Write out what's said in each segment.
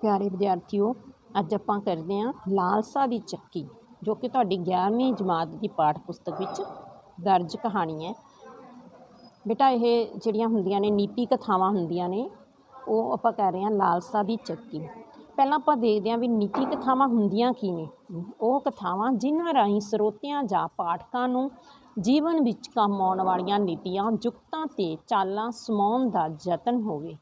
प्यारे विद्यार्थियों, अज आपां करदे हां लालसा दी चक्की, जो कि तुहाडी 11वीं जमात की पाठ पुस्तक विच दर्ज कहानी है। बेटा ये जिहड़ियां हुंदियां ने नीति कथावां हुंदियां ने, ਉਹ ਆਪਾਂ ਕਰ ਰਹੇ ਹਾਂ ਲਾਲਸਾ ਦੀ ਚੱਕੀ। ਪਹਿਲਾਂ ਆਪਾਂ ਦੇਖਦੇ ਹਾਂ ਵੀ ਨੀਤੀ ਕਥਾਵਾਂ ਹੁੰਦੀਆਂ ਕੀ ਨੇ। ਉਹ ਕਥਾਵਾਂ ਜਿਨ੍ਹਾਂ ਰਾਹੀਂ ਸਰੋਤਿਆਂ ਜਾਂ ਪਾਠਕਾਂ ਨੂੰ ਜੀਵਨ ਵਿੱਚ ਕੰਮ ਆਉਣ ਵਾਲੀਆਂ ਨੀਤੀਆਂ, ਜੁਗਤਾਂ ਅਤੇ ਚਾਲਾਂ ਸਮਾਉਣ ਦਾ ਯਤਨ ਹੋਵੇ,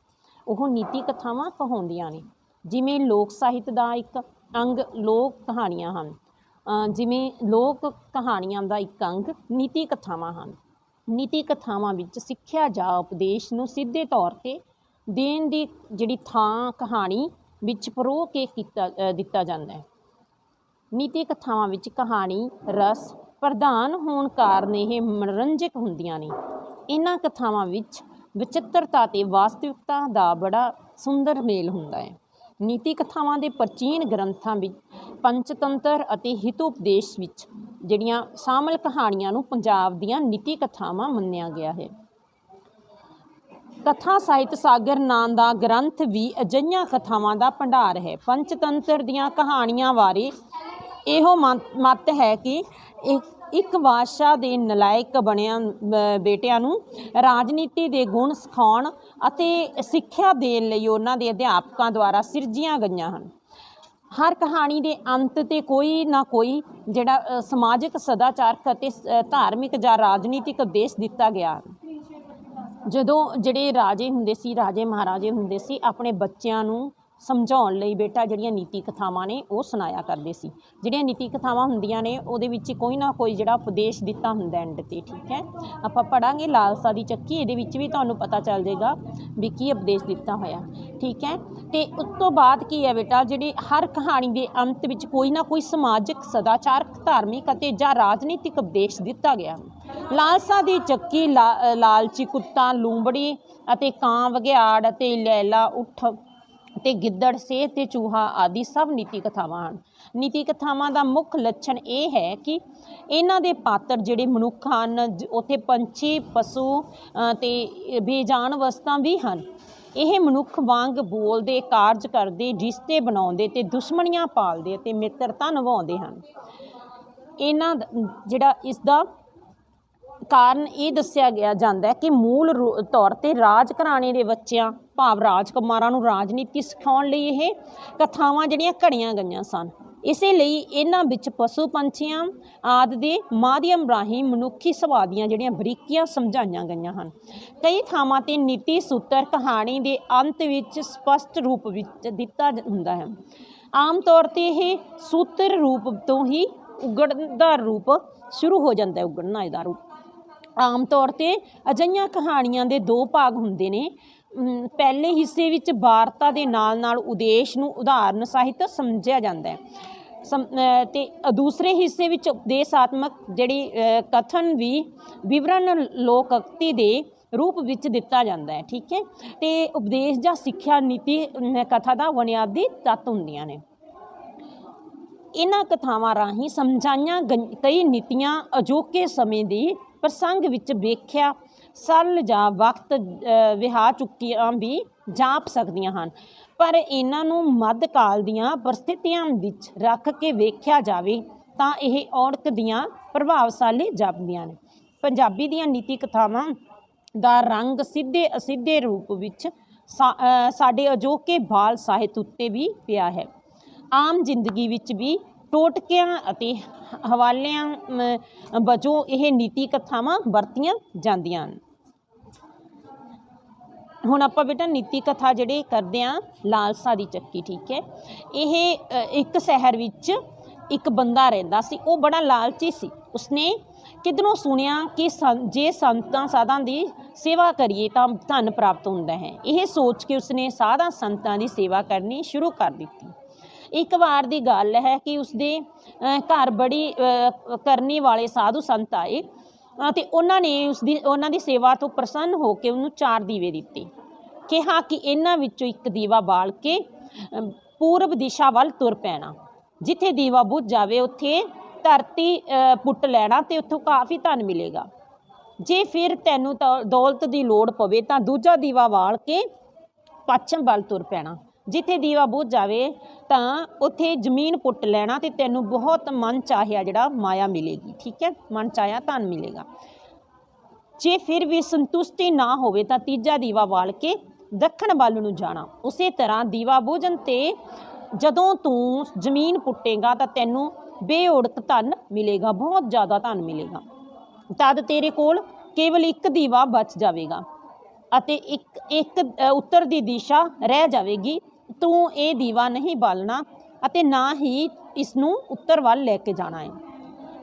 ਉਹ ਨੀਤੀ ਕਥਾਵਾਂ ਕਹਾਉਂਦੀਆਂ ਨੇ। ਜਿਵੇਂ ਲੋਕ ਸਾਹਿਤ ਦਾ ਇੱਕ ਅੰਗ ਲੋਕ ਕਹਾਣੀਆਂ ਹਨ, ਜਿਵੇਂ ਲੋਕ ਕਹਾਣੀਆਂ ਦਾ ਇੱਕ ਅੰਗ ਨੀਤੀ ਕਥਾਵਾਂ ਹਨ। ਨੀਤੀ ਕਥਾਵਾਂ ਵਿੱਚ ਸਿੱਖਿਆ ਜਾਂ ਉਪਦੇਸ਼ ਨੂੰ ਸਿੱਧੇ ਤੌਰ 'ਤੇ ਦੇਣ ਦੀ ਜਿਹੜੀ ਥਾਂ ਕਹਾਣੀ ਵਿੱਚ ਪਰੋ ਕੇ ਦਿੱਤਾ ਜਾਂਦਾ ਹੈ। ਨੀਤੀ ਕਥਾਵਾਂ ਵਿੱਚ ਕਹਾਣੀ ਰਸ ਪ੍ਰਧਾਨ ਹੋਣ ਕਾਰਨ ਇਹ ਮਨੋਰੰਜਕ ਹੁੰਦੀਆਂ ਨੇ। ਇਹਨਾਂ ਕਥਾਵਾਂ ਵਿੱਚ ਵਿਚਿੱਤਰਤਾ ਅਤੇ ਵਾਸਤਵਿਕਤਾ ਦਾ ਬੜਾ ਸੁੰਦਰ ਮੇਲ ਹੁੰਦਾ ਹੈ। ਨੀਤੀ ਕਥਾਵਾਂ ਦੇ ਪ੍ਰਾਚੀਨ ਗ੍ਰੰਥਾਂ ਵਿੱਚ ਪੰਚਤੰਤਰ ਅਤੇ ਹਿਤੋਪਦੇਸ਼ ਵਿੱਚ ਜਿਹੜੀਆਂ ਸ਼ਾਮਲ ਕਹਾਣੀਆਂ ਨੂੰ ਪੰਜਾਬ ਦੀਆਂ ਨੀਤੀ ਕਥਾਵਾਂ ਮੰਨਿਆ ਗਿਆ ਹੈ। ਕਥਾ ਸਾਹਿਤ ਸਾਗਰ ਨਾਂ ਦਾ ਗ੍ਰੰਥ ਵੀ ਅਜਿਹੀਆਂ ਕਥਾਵਾਂ ਦਾ ਭੰਡਾਰ ਹੈ। ਪੰਚਤੰਤਰ ਦੀਆਂ ਕਹਾਣੀਆਂ ਬਾਰੇ ਇਹੋ ਮੱਤ ਹੈ ਕਿ ਇੱਕ ਬਾਦਸ਼ਾਹ ਦੇ ਨਲਾਇਕ ਬਣਿਆ ਬੇਟਿਆਂ ਨੂੰ ਰਾਜਨੀਤੀ ਦੇ ਗੁਣ ਸਿਖਾਉਣ ਅਤੇ ਸਿੱਖਿਆ ਦੇਣ ਲਈ ਉਹਨਾਂ ਦੇ ਅਧਿਆਪਕਾਂ ਦੁਆਰਾ ਸਿਰਜੀਆਂ ਗਈਆਂ ਹਨ। ਹਰ ਕਹਾਣੀ ਦੇ ਅੰਤ 'ਤੇ ਕੋਈ ਨਾ ਕੋਈ ਜਿਹੜਾ ਸਮਾਜਿਕ, ਸਦਾਚਾਰਕ ਅਤੇ ਧਾਰਮਿਕ ਜਾਂ ਰਾਜਨੀਤਿਕ ਉਦੇਸ਼ ਦਿੱਤਾ ਗਿਆ। ਜਦੋਂ ਜਿਹੜੇ ਰਾਜੇ ਹੁੰਦੇ ਸੀ, ਰਾਜੇ ਮਹਾਰਾਜੇ ਹੁੰਦੇ ਸੀ, ਆਪਣੇ ਬੱਚਿਆਂ ਨੂੰ ਸਮਝਾਉਣ ਲਈ ਬੇਟਾ ਜਿਹੜੀਆਂ ਨੀਤੀ ਕਥਾਵਾਂ ਨੇ ਉਹ ਸੁਣਾਇਆ ਕਰਦੇ ਸੀ। ਜਿਹੜੀਆਂ ਨੀਤੀ ਕਥਾਵਾਂ ਹੁੰਦੀਆਂ ਨੇ ਉਹਦੇ ਵਿੱਚ ਕੋਈ ਨਾ ਕੋਈ ਜਿਹੜਾ ਉਪਦੇਸ਼ ਦਿੱਤਾ ਹੁੰਦਾ ਐਂਡ 'ਤੇ। ਠੀਕ ਹੈ, ਆਪਾਂ ਪੜ੍ਹਾਂਗੇ ਲਾਲਸਾ ਦੀ ਚੱਕੀ, ਇਹਦੇ ਵਿੱਚ ਵੀ ਤੁਹਾਨੂੰ ਪਤਾ ਚੱਲ ਜਾਏਗਾ ਵੀ ਕੀ ਉਪਦੇਸ਼ ਦਿੱਤਾ ਹੋਇਆ। ਠੀਕ ਹੈ, ਅਤੇ ਉਸ ਤੋਂ ਬਾਅਦ ਕੀ ਹੈ ਬੇਟਾ, ਜਿਹੜੀ ਹਰ ਕਹਾਣੀ ਦੇ ਅੰਤ ਵਿੱਚ ਕੋਈ ਨਾ ਕੋਈ ਸਮਾਜਿਕ, ਸਦਾਚਾਰਕ, ਧਾਰਮਿਕ ਅਤੇ ਜਾਂ ਰਾਜਨੀਤਿਕ ਉਪਦੇਸ਼ ਦਿੱਤਾ ਗਿਆ। ਲਾਲਸਾ ਦੀ ਚੱਕੀ ਲਾਲਚੀ ਕੁੱਤਾ, ਲੂੰਬੜੀ ਅਤੇ ਕਾਂ, ਬਘਿਆੜ ਅਤੇ ਲੈਲਾ ਊਠ ਅਤੇ ਗਿੱਦੜ, ਸੇਰ ਅਤੇ ਚੂਹਾ ਆਦਿ ਸਭ ਨੀਤੀ ਕਥਾਵਾਂ ਹਨ। ਨੀਤੀ ਕਥਾਵਾਂ ਦਾ ਮੁੱਖ ਲੱਛਣ ਇਹ ਹੈ ਕਿ ਇਹਨਾਂ ਦੇ ਪਾਤਰ ਜਿਹੜੇ ਮਨੁੱਖ ਹਨ, ਉੱਥੇ ਪੰਛੀ, ਪਸ਼ੂ ਅਤੇ ਬੇਜਾਨ ਵਸਤਾਂ ਵੀ ਹਨ। ਇਹ ਮਨੁੱਖ ਵਾਂਗ ਬੋਲਦੇ, ਕਾਰਜ ਕਰਦੇ, ਰਿਸ਼ਤੇ ਬਣਾਉਂਦੇ ਅਤੇ ਦੁਸ਼ਮਣੀਆਂ ਪਾਲਦੇ ਅਤੇ ਮਿੱਤਰਤਾ ਨਿਭਾਉਂਦੇ ਹਨ। ਇਹਨਾਂ ਜਿਹੜਾ ਇਸ ਦਾ ਕਾਰਨ ਇਹ ਦੱਸਿਆ ਗਿਆ ਜਾਂਦਾ ਕਿ ਮੂਲ ਤੌਰ 'ਤੇ ਰਾਜ ਘਰਾਣੇ ਦੇ ਬੱਚਿਆਂ ਭਾਵ ਰਾਜਕੁਮਾਰਾਂ ਨੂੰ ਰਾਜਨੀਤੀ ਸਿਖਾਉਣ ਲਈ ਇਹ ਕਥਾਵਾਂ ਜਿਹੜੀਆਂ ਘੜੀਆਂ ਗਈਆਂ ਸਨ। ਇਸੇ ਲਈ ਇਹਨਾਂ ਵਿੱਚ ਪਸ਼ੂ ਪੰਛੀਆਂ ਆਦਿ ਦੇ ਮਾਧਿਅਮ ਰਾਹੀਂ ਮਨੁੱਖੀ ਸੁਭਾਅ ਦੀਆਂ ਜਿਹੜੀਆਂ ਬਰੀਕੀਆਂ ਸਮਝਾਈਆਂ ਗਈਆਂ ਹਨ। ਕਈ ਥਾਵਾਂ 'ਤੇ ਨੀਤੀ ਸੂਤਰ ਕਹਾਣੀ ਦੇ ਅੰਤ ਵਿੱਚ ਸਪਸ਼ਟ ਰੂਪ ਵਿੱਚ ਦਿੱਤਾ ਹੁੰਦਾ ਹੈ। ਆਮ ਤੌਰ 'ਤੇ ਇਹ ਸੂਤਰ ਰੂਪ ਤੋਂ ਹੀ ਉਗੜਨ ਦਾ ਰੂਪ ਸ਼ੁਰੂ ਹੋ ਜਾਂਦਾ ਹੈ। ਉਗੜਨਾ ਇਹਦਾ ਰੂਪ ਆਮ ਤੌਰ 'ਤੇ ਅਜਿਹੀਆਂ ਕਹਾਣੀਆਂ ਦੇ ਦੋ ਭਾਗ ਹੁੰਦੇ ਨੇ। ਪਹਿਲੇ ਹਿੱਸੇ ਵਿੱਚ ਵਾਰਤਾ ਦੇ ਨਾਲ ਨਾਲ ਉਦੇਸ਼ ਨੂੰ ਉਦਾਹਰਨ ਸਾਹਿਤ ਸਮਝਿਆ ਜਾਂਦਾ ਹੈ ਅਤੇ ਦੂਸਰੇ ਹਿੱਸੇ ਵਿੱਚ ਉਪਦੇਸ਼ਾਤਮਕ ਜਿਹੜੀ ਕਥਨ ਵੀ ਵਿਵਰਣ ਲੋਕੋਕਤੀ ਦੇ ਰੂਪ ਵਿੱਚ ਦਿੱਤਾ ਜਾਂਦਾ ਹੈ। ਠੀਕ ਹੈ, ਅਤੇ ਉਪਦੇਸ਼ ਜਾਂ ਸਿੱਖਿਆ ਨੀਤੀ ਕਥਾ ਦਾ ਬੁਨਿਆਦੀ ਤੱਤ ਹੁੰਦੀਆਂ ਨੇ। ਇਹਨਾਂ ਕਥਾਵਾਂ ਰਾਹੀਂ ਸਮਝਾਈਆਂ ਕਈ ਨੀਤੀਆਂ ਅਜੋਕੇ ਸਮੇਂ ਦੀ ਪ੍ਰਸੰਗ ਵਿੱਚ ਵੇਖਿਆ ਸਰਲ ਜਾਂ ਵਕਤ ਵਿਹਾ ਚੁੱਕੀਆਂ ਵੀ ਜਾਪ ਸਕਦੀਆਂ ਹਨ, ਪਰ ਇਹਨਾਂ ਨੂੰ ਮੱਧਕਾਲ ਦੀਆਂ ਪਰਿਸਥਿਤੀਆਂ ਵਿੱਚ ਰੱਖ ਕੇ ਵੇਖਿਆ ਜਾਵੇ ਤਾਂ ਇਹ ਔੜਕ ਦੀਆਂ ਪ੍ਰਭਾਵਸ਼ਾਲੀ ਜਾਪਦੀਆਂ ਨੇ। ਪੰਜਾਬੀ ਦੀਆਂ ਨੀਤੀ ਕਥਾਵਾਂ ਦਾ ਰੰਗ ਸਿੱਧੇ ਅਸਿੱਧੇ ਰੂਪ ਵਿੱਚ ਸਾਡੇ ਅਜੋਕੇ ਬਾਲ ਸਾਹਿਤ ਉੱਤੇ ਵੀ ਪਿਆ ਹੈ। ਆਮ ਜ਼ਿੰਦਗੀ ਵਿੱਚ ਵੀ ਟੋਟਕਿਆਂ ਅਤੇ ਹਵਾਲਿਆਂ ਵਜੋਂ ਇਹ ਨੀਤੀ ਕਥਾਵਾਂ ਵਰਤੀਆਂ ਜਾਂਦੀਆਂ ਹਨ। ਹੁਣ ਆਪਾਂ ਬੇਟਾ ਨੀਤੀ ਕਥਾ ਜਿਹੜੇ ਕਰਦੇ ਹਾਂ ਲਾਲਸਾ ਦੀ ਚੱਕੀ। ਠੀਕ ਹੈ, ਇਹ ਇੱਕ ਸ਼ਹਿਰ ਵਿੱਚ ਇੱਕ ਬੰਦਾ ਰਹਿੰਦਾ ਸੀ। ਉਹ ਬੜਾ ਲਾਲਚੀ ਸੀ। ਉਸਨੇ ਕਿਧਰੋਂ ਸੁਣਿਆ ਕਿ ਜੇ ਸੰਤਾਂ ਸਾਧਾਂ ਦੀ ਸੇਵਾ ਕਰੀਏ ਤਾਂ ਧਨ ਪ੍ਰਾਪਤ ਹੁੰਦਾ ਹੈ। ਇਹ ਸੋਚ ਕੇ ਉਸਨੇ ਸਾਧਾਂ ਸੰਤਾਂ ਦੀ ਸੇਵਾ ਕਰਨੀ ਸ਼ੁਰੂ ਕਰ ਦਿੱਤੀ। ਇੱਕ ਵਾਰ ਦੀ ਗੱਲ ਹੈ ਕਿ ਉਸਦੇ ਘਰ ਬੜੀ ਕਰਨੀ ਵਾਲੇ ਸਾਧੂ ਸੰਤ ਆਏ ਅਤੇ ਉਹਨਾਂ ਨੇ ਉਹਨਾਂ ਦੀ ਸੇਵਾ ਤੋਂ ਪ੍ਰਸੰਨ ਹੋ ਕੇ ਉਹਨੂੰ 4 ਦੀਵੇ ਦਿੱਤੇ। ਕਿਹਾ ਕਿ ਇਹਨਾਂ ਵਿੱਚੋਂ ਇੱਕ ਦੀਵਾ ਬਾਲ ਕੇ ਪੂਰਬ ਦਿਸ਼ਾ ਵੱਲ ਤੁਰ ਪੈਣਾ। ਜਿੱਥੇ ਦੀਵਾ ਬੁੱਝ ਜਾਵੇ ਉੱਥੇ ਧਰਤੀ ਪੁੱਟ ਲੈਣਾ ਅਤੇ ਉੱਥੋਂ ਕਾਫੀ ਧਨ ਮਿਲੇਗਾ। ਜੇ ਫਿਰ ਤੈਨੂੰ ਦੌਲਤ ਦੀ ਲੋੜ ਪਵੇ ਤਾਂ ਦੂਜਾ ਦੀਵਾ ਬਾਲ ਕੇ ਪੱਛਮ ਵੱਲ ਤੁਰ ਪੈਣਾ। ਜਿੱਥੇ ਦੀਵਾ ਬੁੱਝ ਜਾਵੇ ਤਾਂ ਉੱਥੇ ਜ਼ਮੀਨ ਪੁੱਟ ਲੈਣਾ ਤੇ ਤੈਨੂੰ ਬਹੁਤ ਮਨ ਚਾਹਿਆ ਜਿਹੜਾ ਮਾਇਆ ਮਿਲੇਗੀ। ਠੀਕ ਹੈ, ਮਨ ਚਾਹਿਆ ਧਨ ਮਿਲੇਗਾ। ਜੇ ਫਿਰ ਵੀ ਸੰਤੁਸ਼ਟੀ ਨਾ ਹੋਵੇ ਤਾਂ ਤੀਜਾ ਦੀਵਾ ਬਾਲ ਕੇ ਦੱਖਣ ਵੱਲ ਨੂੰ ਜਾਣਾ। ਉਸੇ ਤਰ੍ਹਾਂ ਦੀਵਾ ਬੁੱਝਣ 'ਤੇ ਜਦੋਂ ਤੂੰ ਜ਼ਮੀਨ ਪੁੱਟੇਗਾ ਤਾਂ ਤੈਨੂੰ ਬੇਉੜਕ ਧਨ ਮਿਲੇਗਾ, ਬਹੁਤ ਜ਼ਿਆਦਾ ਧਨ ਮਿਲੇਗਾ। ਤਦ ਤੇਰੇ ਕੋਲ ਕੇਵਲ ਇੱਕ ਦੀਵਾ ਬਚ ਜਾਵੇਗਾ ਅਤੇ ਇੱਕ ਉੱਤਰ ਦੀ ਦਿਸ਼ਾ ਰਹਿ ਜਾਵੇਗੀ। ਤੂੰ ਇਹ ਦੀਵਾ ਨਹੀਂ ਬਾਲਣਾ ਅਤੇ ਨਾ ਹੀ ਇਸ ਨੂੰ ਉੱਤਰ ਵੱਲ ਲੈ ਕੇ ਜਾਣਾ ਹੈ।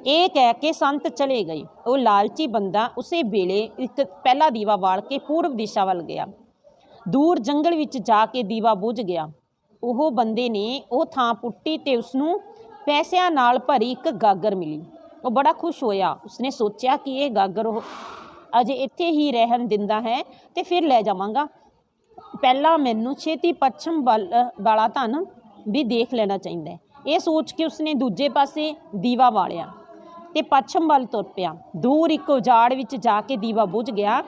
ਇਹ ਕਹਿ ਕੇ ਸੰਤ ਚਲੇ ਗਏ। ਉਹ ਲਾਲਚੀ ਬੰਦਾ ਉਸੇ ਵੇਲੇ ਇੱਕ ਪਹਿਲਾ ਦੀਵਾ ਬਾਲ ਕੇ ਪੂਰਬ ਦਿਸ਼ਾ ਵੱਲ ਗਿਆ। ਦੂਰ ਜੰਗਲ ਵਿੱਚ ਜਾ ਕੇ ਦੀਵਾ ਬੁੱਝ ਗਿਆ। ਉਹ ਬੰਦੇ ਨੇ ਉਹ ਥਾਂ ਪੁੱਟੀ ਤੇ ਉਸਨੂੰ ਪੈਸਿਆਂ ਨਾਲ ਭਰੀ ਇੱਕ ਗਾਗਰ ਮਿਲੀ। ਉਹ ਬੜਾ ਖੁਸ਼ ਹੋਇਆ। ਉਸਨੇ ਸੋਚਿਆ ਕਿ ਇਹ ਗਾਗਰ ਉਹ ਅਜੇ ਇੱਥੇ ਹੀ ਰਹਿਣ ਦਿੰਦਾ ਹੈ ਤੇ ਫਿਰ ਲੈ ਜਾਵਾਂਗਾ। ਪਹਿਲਾਂ ਮੈਨੂੰ ਛੇਤੀ ਪੱਛਮ ਵਾਲਾ ਧਨ ਵੀ ਦੇਖ ਲੈਣਾ ਚਾਹੀਦਾ ਹੈ। ਇਹ ਸੋਚ ਕੇ ਉਸਨੇ ਦੂਜੇ ਪਾਸੇ ਦੀਵਾ ਬਾਲਿਆ ਤੇ ਪੱਛਮ ਵੱਲ ਤੁਰ ਪਿਆ। ਦੂਰ ਇੱਕ ਉਜਾੜ ਵਿੱਚ ਜਾ ਕੇ ਦੀਵਾ ਬੁੱਝ ਗਿਆ।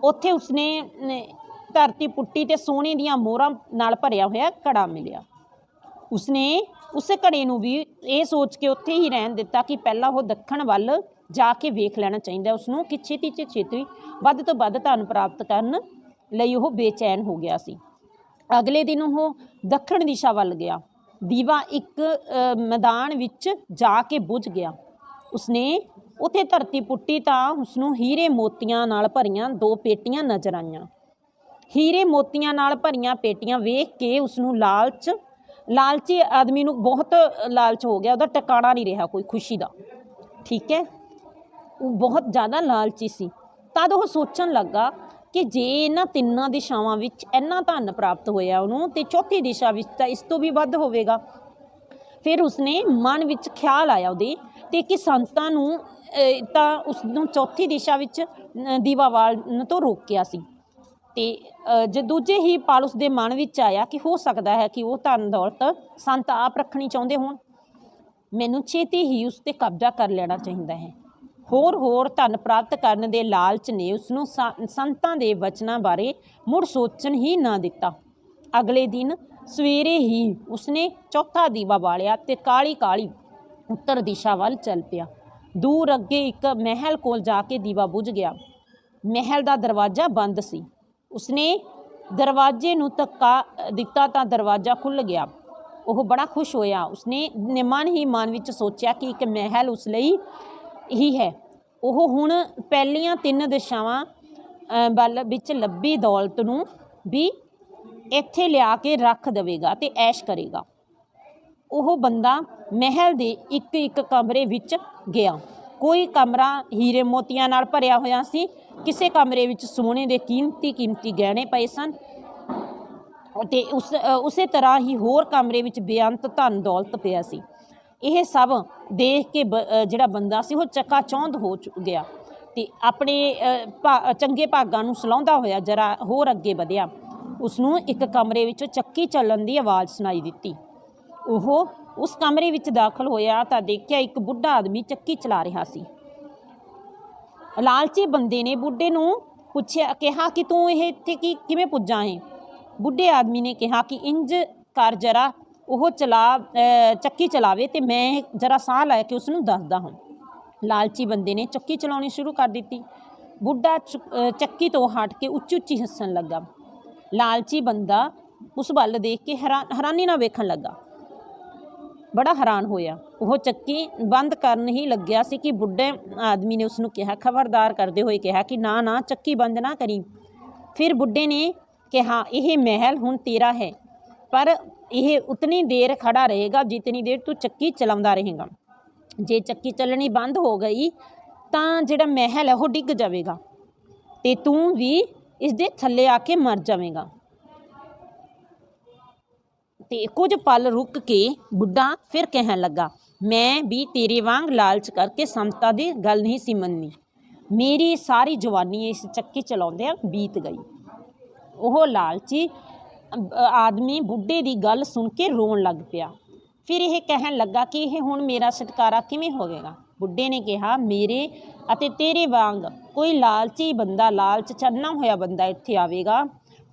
ਉੱਥੇ ਉਸਨੇ ਧਰਤੀ ਪੁੱਟੀ ਤੇ ਸੋਨੇ ਦੀਆਂ ਮੋਹਰਾਂ ਨਾਲ ਭਰਿਆ ਹੋਇਆ ਘੜਾ ਮਿਲਿਆ। ਉਸਨੇ ਉਸ ਘੜੇ ਨੂੰ ਵੀ ਇਹ ਸੋਚ ਕੇ ਉੱਥੇ ਹੀ ਰਹਿਣ ਦਿੱਤਾ ਕਿ ਪਹਿਲਾਂ ਉਹ ਦੱਖਣ ਵੱਲ ਜਾ ਕੇ ਵੇਖ ਲੈਣਾ ਚਾਹੀਦਾ ਉਸਨੂੰ ਕਿ ਛੇਤੀ ਤੋਂ ਛੇਤੀ ਵੱਧ ਤੋਂ ਵੱਧ ਧਨ ਪ੍ਰਾਪਤ ਕਰਨ ਲਈ ਉਹ ਬੇਚੈਨ ਹੋ ਗਿਆ ਸੀ। ਅਗਲੇ ਦਿਨ ਉਹ ਦੱਖਣ ਦਿਸ਼ਾ ਵੱਲ ਗਿਆ। ਦੀਵਾ ਇੱਕ ਮੈਦਾਨ ਵਿੱਚ ਜਾ ਕੇ ਬੁੱਝ ਗਿਆ। ਉਸਨੇ ਉੱਥੇ ਧਰਤੀ ਪੁੱਟੀ ਤਾਂ ਉਸਨੂੰ ਹੀਰੇ ਮੋਤੀਆਂ ਨਾਲ ਭਰੀਆਂ 2 ਪੇਟੀਆਂ ਨਜ਼ਰ ਆਈਆਂ। ਹੀਰੇ ਮੋਤੀਆਂ ਨਾਲ ਭਰੀਆਂ ਪੇਟੀਆਂ ਵੇਖ ਕੇ ਉਸਨੂੰ ਲਾਲਚੀ ਆਦਮੀ ਨੂੰ ਬਹੁਤ ਲਾਲਚ ਹੋ ਗਿਆ। ਉਹਦਾ ਟਿਕਾਣਾ ਨਹੀਂ ਰਿਹਾ ਕੋਈ ਖੁਸ਼ੀ ਦਾ। ਠੀਕ ਹੈ, ਉਹ ਬਹੁਤ ਜ਼ਿਆਦਾ ਲਾਲਚੀ ਸੀ। ਤਦ ਉਹ ਸੋਚਣ ਲੱਗਾ ਕਿ ਜੇ ਇਹਨਾਂ ਤਿੰਨਾਂ ਦਿਸ਼ਾਵਾਂ ਵਿੱਚ ਇੰਨਾ ਧਨ ਪ੍ਰਾਪਤ ਹੋਇਆ ਉਹਨੂੰ ਤੇ ਚੌਥੀ ਦਿਸ਼ਾ ਵਿੱਚ ਤਾਂ ਇਸ ਤੋਂ ਵੀ ਵੱਧ ਹੋਵੇਗਾ। ਫਿਰ ਉਸਨੇ ਮਨ ਵਿੱਚ ਖਿਆਲ ਆਇਆ ਉਹਦੇ ਤੇ ਕਿ ਸੰਤਾਂ ਨੂੰ ਤਾਂ ਉਸ ਨੂੰ ਚੌਥੀ ਦਿਸ਼ਾ ਵਿੱਚ ਦੀਵਾ ਬਾਲਣ ਤੋਂ ਰੋਕਿਆ ਸੀ। ਤੇ ਜੇ ਦੂਜੇ ਹੀ ਪਲ ਉਸਦੇ ਮਨ ਵਿੱਚ ਆਇਆ ਕਿ ਹੋ ਸਕਦਾ ਹੈ ਕਿ ਉਹ ਧਨ ਦੌਲਤ ਸੰਤ ਆਪ ਰੱਖਣੀ ਚਾਹੁੰਦੇ ਹੋਣ। ਮੈਨੂੰ ਛੇਤੀ ਹੀ ਉਸ 'ਤੇ ਕਬਜ਼ਾ ਕਰ ਲੈਣਾ ਚਾਹੀਦਾ ਹੈ। ਹੋਰ ਧਨ ਪ੍ਰਾਪਤ ਕਰਨ ਦੇ ਲਾਲਚ ਨੇ ਉਸਨੂੰ ਸੰਤਾਂ ਦੇ ਵਚਨਾਂ ਬਾਰੇ ਮੁੜ ਸੋਚਣ ਹੀ ਨਾ ਦਿੱਤਾ। ਅਗਲੇ ਦਿਨ ਸਵੇਰੇ ਹੀ ਉਸਨੇ ਚੌਥਾ ਦੀਵਾ ਬਾਲਿਆ ਤੇ ਕਾਲੀ ਉੱਤਰ ਦਿਸ਼ਾ ਵੱਲ ਚੱਲ ਪਿਆ। ਦੂਰ ਅੱਗੇ ਇੱਕ ਮਹਿਲ ਕੋਲ ਜਾ ਕੇ ਦੀਵਾ ਬੁੱਝ ਗਿਆ। ਮਹਿਲ ਦਾ ਦਰਵਾਜ਼ਾ ਬੰਦ ਸੀ। ਉਸਨੇ ਦਰਵਾਜ਼ੇ ਨੂੰ ਧੱਕਾ ਦਿੱਤਾ ਤਾਂ ਦਰਵਾਜ਼ਾ ਖੁੱਲ੍ਹ ਗਿਆ। ਉਹ ਬੜਾ ਖੁਸ਼ ਹੋਇਆ। ਉਸਨੇ ਮਨ ਵਿੱਚ ਸੋਚਿਆ ਕਿ ਇੱਕ ਮਹਿਲ ਉਸ ਲਈ ਹੀ ਹੈ। ਉਹ ਹੁਣ ਪਹਿਲੀਆਂ 3 ਦਿਸ਼ਾਵਾਂ ਵੱਲ ਵਿੱਚ ਲੱਭੀ ਦੌਲਤ ਨੂੰ ਵੀ ਇੱਥੇ ਲਿਆ ਕੇ ਰੱਖ ਦੇਵੇਗਾ ਤੇ ਐਸ਼ ਕਰੇਗਾ। ਉਹ ਬੰਦਾ ਮਹਿਲ ਦੇ ਇੱਕ ਕਮਰੇ ਵਿੱਚ ਗਿਆ। ਕੋਈ ਕਮਰਾ ਹੀਰੇ ਮੋਤੀਆਂ ਨਾਲ ਭਰਿਆ ਹੋਇਆ ਸੀ। ਕਿਸੇ ਕਮਰੇ ਵਿੱਚ ਸੋਨੇ ਦੇ ਕੀਮਤੀ ਗਹਿਣੇ ਪਏ ਸਨ ਅਤੇ ਉਸੇ ਤਰ੍ਹਾਂ ਹੀ ਹੋਰ ਕਮਰੇ ਵਿੱਚ ਬੇਅੰਤ ਧਨ ਦੌਲਤ ਪਿਆ ਸੀ। ਇਹ ਸਭ ਦੇਖ ਕੇ ਜਿਹੜਾ ਬੰਦਾ ਸੀ ਉਹ ਚਕਾਚੌਂਧ ਹੋ ਗਿਆ ਤੇ ਆਪਣੇ ਚੰਗੇ ਭਾਗਾਂ ਨੂੰ ਸਲਾਹੁੰਦਾ ਹੋਇਆ ਜਰਾ ਹੋਰ ਅੱਗੇ ਵਧਿਆ। ਉਸਨੂੰ ਇੱਕ ਕਮਰੇ ਵਿੱਚੋਂ ਚੱਕੀ ਚੱਲਣ ਦੀ ਆਵਾਜ਼ ਸੁਣਾਈ ਦਿੱਤੀ। ਉਹ ਉਸ ਕਮਰੇ ਵਿੱਚ ਦਾਖਲ ਹੋਇਆ ਤਾਂ ਦੇਖਿਆ ਇੱਕ ਬੁੱਢਾ ਆਦਮੀ ਚੱਕੀ ਚਲਾ ਰਿਹਾ ਸੀ। ਲਾਲਚੀ ਬੰਦੇ ਨੇ ਬੁੱਢੇ ਨੂੰ ਕਿਹਾ ਕਿ ਤੂੰ ਇਹ ਇੱਥੇ ਕਿਵੇਂ ਪੁੱਜਾ ਹੈ। ਬੁੱਢੇ ਆਦਮੀ ਨੇ ਕਿਹਾ ਕਿ ਇੰਜ ਕਰ ਜਰਾ ਉਹ ਚੱਕੀ ਚਲਾਵੇ ਤੇ ਮੈਂ ਜਰਾ ਸਾਹ ਲੈ ਕੇ ਉਸਨੂੰ ਦੱਸਦਾ ਹਾਂ। ਲਾਲਚੀ ਬੰਦੇ ਨੇ ਚੱਕੀ ਚਲਾਉਣੀ ਸ਼ੁਰੂ ਕਰ ਦਿੱਤੀ। ਬੁੱਢਾ ਚੱਕੀ ਤੋਂ ਹਟ ਕੇ ਉੱਚੀ ਹੱਸਣ ਲੱਗਾ। ਲਾਲਚੀ ਬੰਦਾ ਉਸ ਵੱਲ ਦੇਖ ਕੇ ਹੈਰਾਨੀ ਨਾਲ ਵੇਖਣ ਲੱਗਾ। ਬੜਾ ਹੈਰਾਨ ਹੋਇਆ। ਉਹ ਚੱਕੀ ਬੰਦ ਕਰਨ ਹੀ ਲੱਗਿਆ ਸੀ ਕਿ ਬੁੱਢੇ ਆਦਮੀ ਨੇ ਉਸਨੂੰ ਕਿਹਾ, ਖਬਰਦਾਰ ਕਰਦੇ ਹੋਏ ਕਿਹਾ ਕਿ ਨਾ ਚੱਕੀ ਬੰਦ ਨਾ ਕਰੀ। ਫਿਰ ਬੁੱਢੇ ਨੇ ਕਿਹਾ, ਇਹ ਮਹਿਲ ਹੁਣ ਤੇਰਾ ਹੈ, ਪਰ ਇਹ ਉਤਨੀ ਦੇਰ ਖੜਾ ਰਹੇਗਾ ਜਿਤਨੀ ਦੇਰ ਤੂੰ ਚੱਕੀ ਚਲਾਉਂਦਾ ਰਹੇਗਾ। ਜੇ ਚੱਕੀ ਚੱਲਣੀ ਬੰਦ ਹੋ ਗਈ ਤਾਂ ਜਿਹੜਾ ਮਹਿਲ ਹੈ ਉਹ ਡਿੱਗ ਜਾਵੇਗਾ ਤੇ ਤੂੰ ਵੀ ਇਸ ਦੇ ਥੱਲੇ ਆ ਕੇ ਮਰ ਜਾਵੇਗਾ। ਤੇ ਕੁਝ ਪਲ ਰੁਕ ਕੇ ਬੁੱਢਾ ਫਿਰ ਕਹਿਣ ਲੱਗਾ, ਮੈਂ ਵੀ ਤੇਰੇ ਵਾਂਗ ਲਾਲਚ ਕਰਕੇ ਸੰਤਾਂ ਦੀ ਗੱਲ ਨਹੀਂ ਸੀ ਮੰਨੀ। ਮੇਰੀ ਸਾਰੀ ਜਵਾਨੀ ਇਸ ਚੱਕੀ ਚਲਾਉਂਦਿਆਂ ਬੀਤ ਗਈ। ਉਹ ਲਾਲਚੀ ਆਦਮੀ ਬੁੱਢੇ ਦੀ ਗੱਲ ਸੁਣ ਕੇ ਰੋਣ ਲੱਗ ਪਿਆ। ਫਿਰ ਇਹ ਕਹਿਣ ਲੱਗਾ ਕਿ ਇਹ ਹੁਣ ਮੇਰਾ ਛੁਟਕਾਰਾ ਕਿਵੇਂ ਹੋਵੇਗਾ। ਬੁੱਢੇ ਨੇ ਕਿਹਾ, ਮੇਰੇ ਅਤੇ ਤੇਰੇ ਵਾਂਗ ਕੋਈ ਲਾਲਚੀ ਬੰਦਾ, ਲਾਲਚ ਚੰਨਾ ਹੋਇਆ ਬੰਦਾ ਇੱਥੇ ਆਵੇਗਾ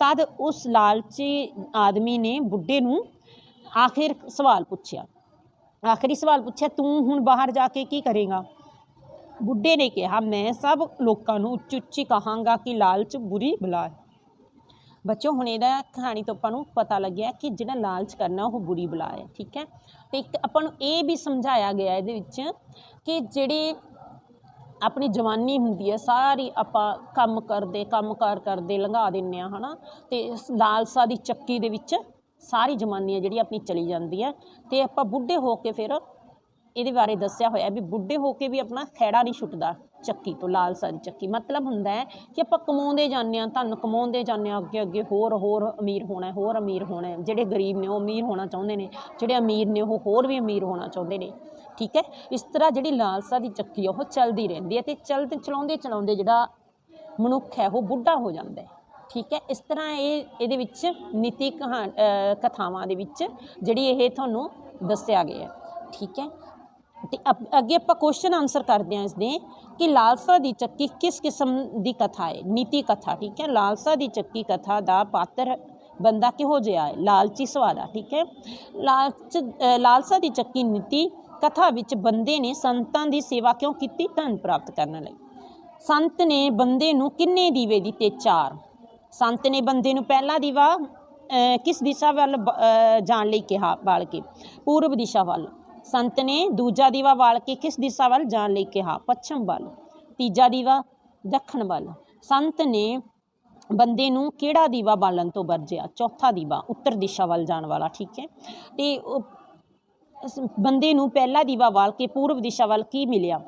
तद उस लालची आदमी ने बुढ़े नूं आखिरी सवाल पूछया, तू हुण बाहर जाके की करेगा? बुढ़े ने कहा, मैं सब लोगों नूं उच्ची उच्ची कहांगा कि लालच बुरी बला है। बच्चों हुण इहदा कहानी तो आपां नूं पता लग्या कि जिहड़ा लालच करना वो बुरी बला है। ठीक है, तो एक आपां नूं ये भी समझाया गया इहदे विच कि जिहड़ी अपनी जवानी हुंदी है सारी आपां काम कार करदे लंघा दिंदे आ, है ना। ते लालसा दी चक्की दे विच सारी जवानी है जिहड़ी अपनी चली जाती है। तो आपां बुढ़े हो के फिर ये बारे दस्या होया भी बुढ़े होके भी अपना खैड़ा नहीं छुटदा चक्की तो, लालसा दी चक्की। मतलब हुंदा है कि आपां कमाउंदे जाने आ, धन कमाउंदे जाने आ, अगे अगे होर अमीर होना है, होर अमीर होना है। जिहड़े गरीब ने वो अमीर होना चाहुंदे ने, जिहड़े अमीर ने वो होर भी अमीर होना चाहुंदे ने। ठीक है, इस तरह जिहड़ी लालसा दी चक्की है वो चलदी रहिंदी है ते चलदे चलाउंदे जिहड़ा मनुख है वो बुढ़ा हो जाता है। ठीक है, इस तरह ये नीति कथावां दे विच जिहड़ी ये तुहानूं दस्सिया गया है। ठीक है, तो अगे आप क्वेश्चन आंसर करते हैं इसके कि लालसा दी चक्की किस किस्म की कथा है? नीति कथा। ठीक है, लालसा दी चक्की कथा का पात्र बंदा किहो जिहा है? लालची सवाल है। ठीक है, लालसा दी चक्की नीति कथा विच बंदे ने संतां दी सेवा क्यों की? धन प्राप्त करने लई। संत ने बंदे नूं किन्ने दीवे दिते? 4। संत ने बंदे नूं पहला दीवा किस दिशा वाल जाण लई कहा? बाल के पूर्व दिशा वाल। संत ने दूजा दीवा बाल के किस दिशा वाल जाण लई कहा? पश्चिम वाल। तीजा दीवा दक्षिण वाल। संत ने बंदे नूं किहड़ा दीवा बालन तो वरजिया? चौथा दीवा उत्तर दिशा वाल जाण वाला। ठीक है, तो बंदे नूं पहला दीवा बाल के पूर्व दिशा वाल की मिलिया?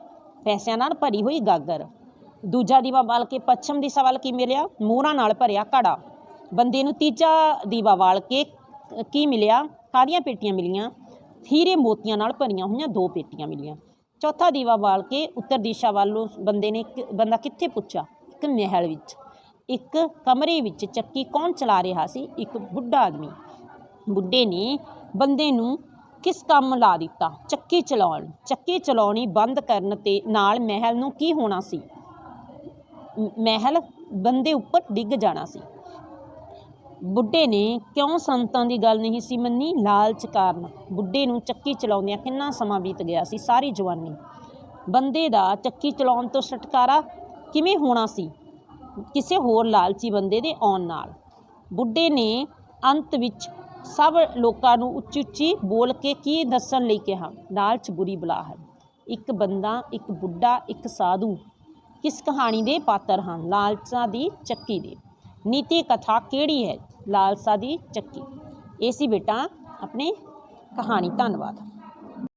पैसिਆਂ नाल भरी हुई गागर। दूजा दीवा बाल के पश्चिम दिशा वाल की मिलिया? मोहरां नाल भरिया घड़ा। बंदे नूं तीजा दीवा बाल के की मिलिया? काहदियां पेटियां मिलियां? हीरे मोतियां नाल भरियां हुईयां 2 पेटियां मिलियां। चौथा दीवा बाल के उत्तर दिशा वालों बंदा कित्थे पुछा? एक महल विच, एक कमरे विच। चक्की कौन चला रहा सी? एक बुढ़ा आदमी। बुढ़े ने बंदे नूं किस काम ला दिता? चक्की चलाउण। चक्की चलाउणी बंद करन ते नाल महल नूं की होना सी? महल बंदे उपर डिग जाना सी। बुढ़े ने क्यों संतां दी गल नहीं सी मन्नी? लालच कारण। बुढ़े नूं चक्की चलाउंदियां किन्ना समा बीत गया सी? सारी जवानी। बंदे दा चक्की चलाउण तो छुटकारा किवें होना सी? किसी होर लालची बंदे दे आउण नाल। बुढ़े ने अंत विच सब लोगों नूं उच्ची उच्ची बोल के की दस्सण लई कहा? लालच बुरी बला है। एक बंदा, एक बुढ़ा, एक साधु किस कहानी दे पात्र हैं? लालसा दी चक्की दे। नीति कथा किहड़ी है? लालसा दी चक्की। ऐसी बेटा अपनी कहानी। धन्यवाद।